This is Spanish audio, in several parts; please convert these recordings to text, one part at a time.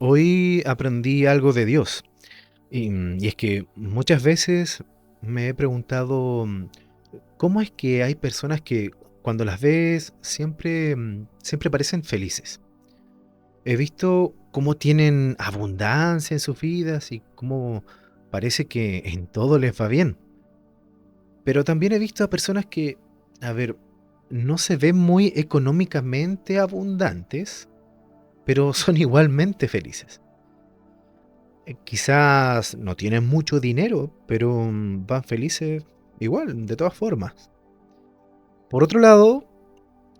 Hoy aprendí algo de Dios y es que muchas veces me he preguntado cómo es que hay personas que cuando las ves siempre parecen felices. He visto cómo tienen abundancia en sus vidas y cómo parece que en todo les va bien. Pero también he visto a personas que, a ver, no se ven muy económicamente abundantes, pero son igualmente felices. Quizás no tienen mucho dinero, pero van felices igual, de todas formas. Por otro lado,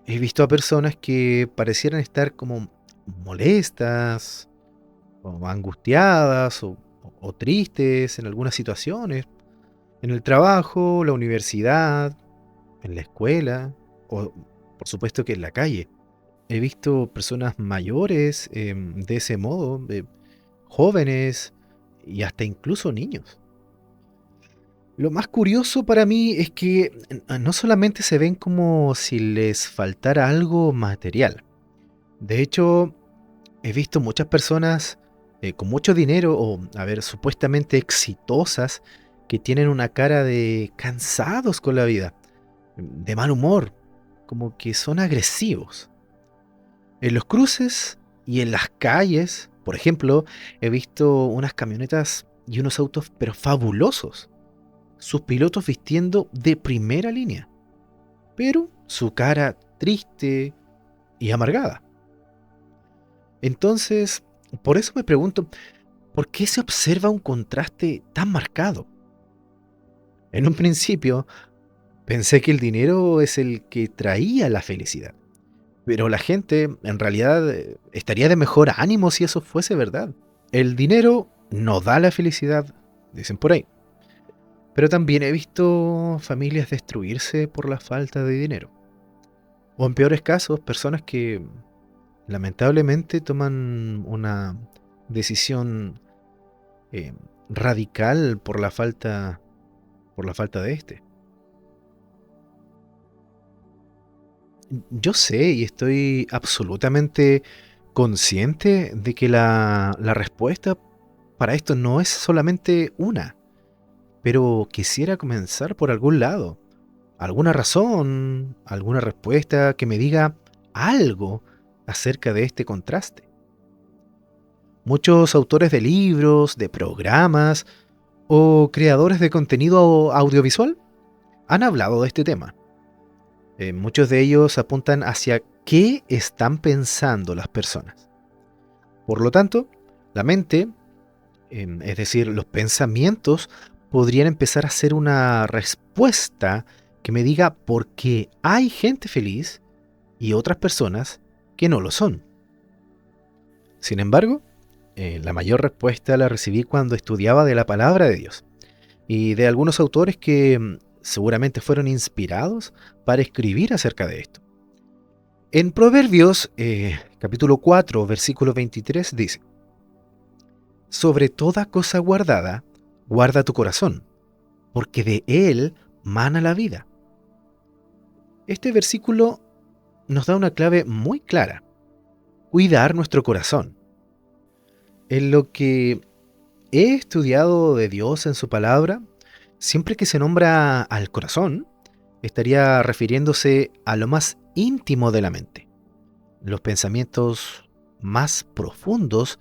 he visto a personas que parecieran estar como molestas, o angustiadas, o tristes en algunas situaciones, en el trabajo, la universidad, en la escuela, o por supuesto que en la calle. He visto personas mayores de ese modo, jóvenes y hasta incluso niños. Lo más curioso para mí es que no solamente se ven como si les faltara algo material. De hecho, he visto muchas personas con mucho dinero o, a ver, supuestamente exitosas que tienen una cara de cansados con la vida, de mal humor, como que son agresivos. En los cruces y en las calles, por ejemplo, he visto unas camionetas y unos autos pero fabulosos, sus pilotos vistiendo de primera línea, pero su cara triste y amargada. Entonces, por eso me pregunto, ¿por qué se observa un contraste tan marcado? En un principio, pensé que el dinero es el que traía la felicidad, pero la gente en realidad estaría de mejor ánimo si eso fuese verdad. El dinero no da la felicidad, dicen por ahí, pero también he visto familias destruirse por la falta de dinero. O en peores casos, personas que lamentablemente toman una decisión eh, radical por la falta de este. Yo sé y estoy absolutamente consciente de que la respuesta para esto no es solamente una, pero quisiera comenzar por algún lado, alguna razón, alguna respuesta que me diga algo acerca de este contraste. Muchos autores de libros, de programas o creadores de contenido audiovisual han hablado de este tema. Muchos de ellos apuntan hacia qué están pensando las personas. Por lo tanto, la mente, es decir, los pensamientos, podrían empezar a ser una respuesta que me diga por qué hay gente feliz y otras personas que no lo son. Sin embargo, la mayor respuesta la recibí cuando estudiaba de la palabra de Dios y de algunos autores que seguramente fueron inspirados para escribir acerca de esto. En Proverbios, capítulo 4, versículo 23 dice, sobre toda cosa guardada, guarda tu corazón, porque de él mana la vida. Este versículo nos da una clave muy clara, cuidar nuestro corazón. En lo que he estudiado de Dios en su palabra, siempre que se nombra al corazón, estaría refiriéndose a lo más íntimo de la mente, los pensamientos más profundos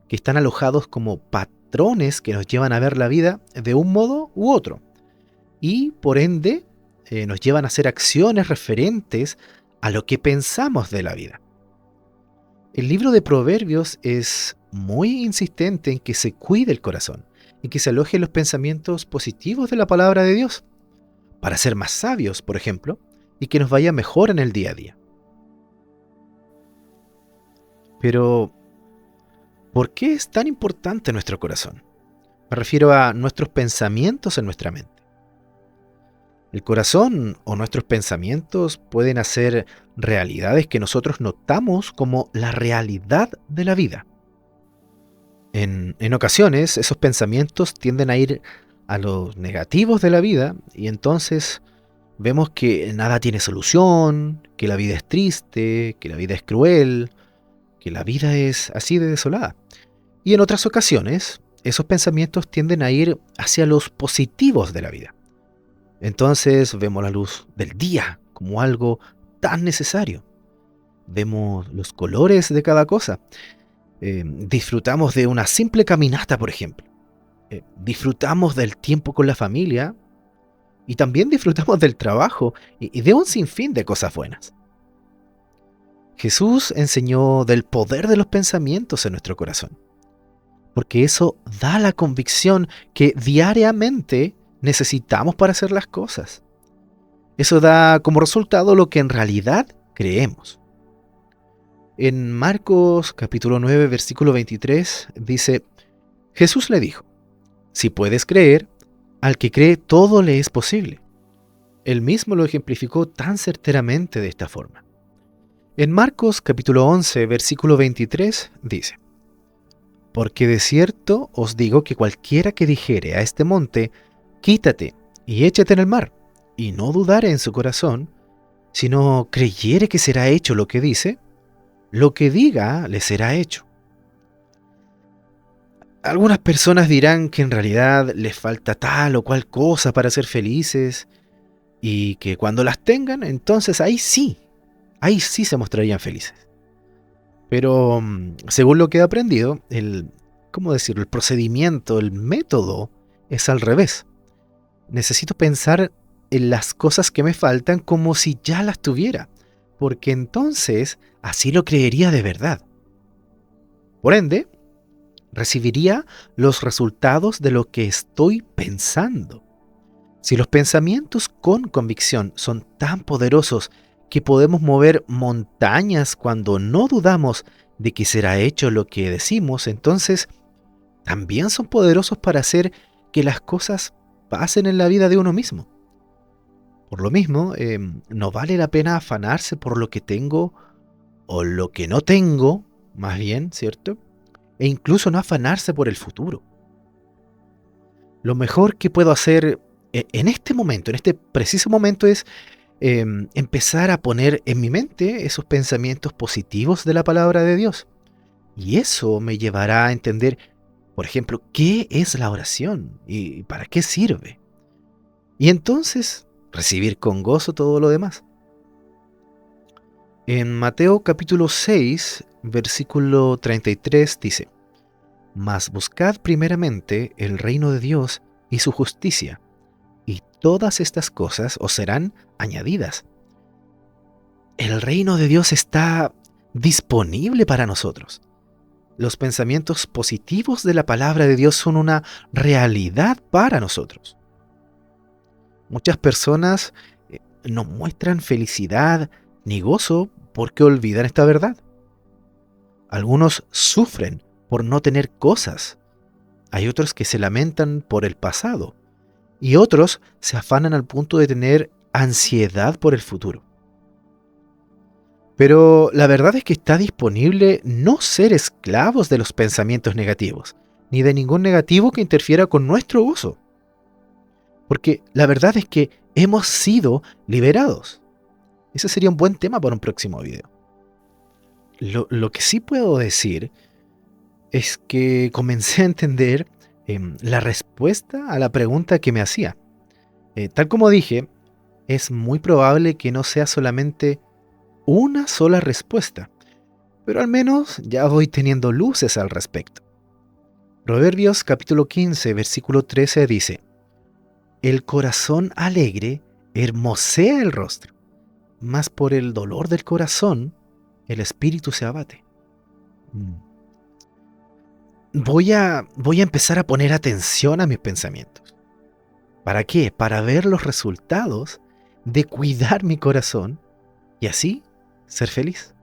que están alojados como patrones que nos llevan a ver la vida de un modo u otro y por ende nos llevan a hacer acciones referentes a lo que pensamos de la vida. El libro de Proverbios es muy insistente en que se cuide el corazón y que se alojen los pensamientos positivos de la palabra de Dios, para ser más sabios, por ejemplo, y que nos vaya mejor en el día a día. Pero, ¿por qué es tan importante nuestro corazón? Me refiero a nuestros pensamientos en nuestra mente. El corazón o nuestros pensamientos pueden hacer realidades que nosotros notamos como la realidad de la vida. En ocasiones, esos pensamientos tienden a ir a los negativos de la vida y entonces vemos que nada tiene solución, que la vida es triste, que la vida es cruel, que la vida es así de desolada. Y en otras ocasiones, esos pensamientos tienden a ir hacia los positivos de la vida. Entonces vemos la luz del día como algo tan necesario. Vemos los colores de cada cosa. Disfrutamos de una simple caminata, por ejemplo. Disfrutamos del tiempo con la familia y también disfrutamos del trabajo y de un sinfín de cosas buenas. Jesús enseñó del poder de los pensamientos en nuestro corazón, porque eso da la convicción que diariamente necesitamos para hacer las cosas. Eso da como resultado lo que en realidad creemos. En Marcos capítulo 9, versículo 23 dice, Jesús le dijo, si puedes creer, al que cree todo le es posible. Él mismo lo ejemplificó tan certeramente de esta forma. En Marcos capítulo 11, versículo 23 dice, porque de cierto os digo que cualquiera que dijere a este monte, quítate y échate en el mar, y no dudare en su corazón, sino creyere que será hecho lo que dice, lo que diga le será hecho. Algunas personas dirán que en realidad les falta tal o cual cosa para ser felices y que cuando las tengan, entonces ahí sí se mostrarían felices. Pero según lo que he aprendido, ¿cómo decirlo? El procedimiento, el método es al revés. Necesito pensar en las cosas que me faltan como si ya las tuviera, porque entonces así lo creería de verdad. Por ende, recibiría los resultados de lo que estoy pensando. Si los pensamientos con convicción son tan poderosos que podemos mover montañas cuando no dudamos de que será hecho lo que decimos, entonces también son poderosos para hacer que las cosas pasen en la vida de uno mismo. Por lo mismo, no vale la pena afanarse por lo que tengo o lo que no tengo, más bien, ¿cierto? E incluso no afanarse por el futuro. Lo mejor que puedo hacer en este momento, en este preciso momento, es empezar a poner en mi mente esos pensamientos positivos de la palabra de Dios. Y eso me llevará a entender, por ejemplo, qué es la oración y para qué sirve. Y entonces recibir con gozo todo lo demás. En Mateo capítulo 6, versículo 33 dice, mas buscad primeramente el reino de Dios y su justicia, y todas estas cosas os serán añadidas. El reino de Dios está disponible para nosotros. Los pensamientos positivos de la palabra de Dios son una realidad para nosotros. Muchas personas no muestran felicidad ni gozo porque olvidan esta verdad. Algunos sufren por no tener cosas. Hay otros que se lamentan por el pasado. Y otros se afanan al punto de tener ansiedad por el futuro. Pero la verdad es que está disponible no ser esclavos de los pensamientos negativos, ni de ningún negativo que interfiera con nuestro uso. Porque la verdad es que hemos sido liberados. Ese sería un buen tema para un próximo video. Lo que sí puedo decir es que comencé a entender la respuesta a la pregunta que me hacía. Tal como dije, es muy probable que no sea solamente una sola respuesta, pero al menos ya voy teniendo luces al respecto. Proverbios capítulo 15, versículo 13 dice, el corazón alegre hermosea el rostro, mas por el dolor del corazón el espíritu se abate. Voy a empezar a poner atención a mis pensamientos. ¿Para qué? Para ver los resultados de cuidar mi corazón y así ser feliz.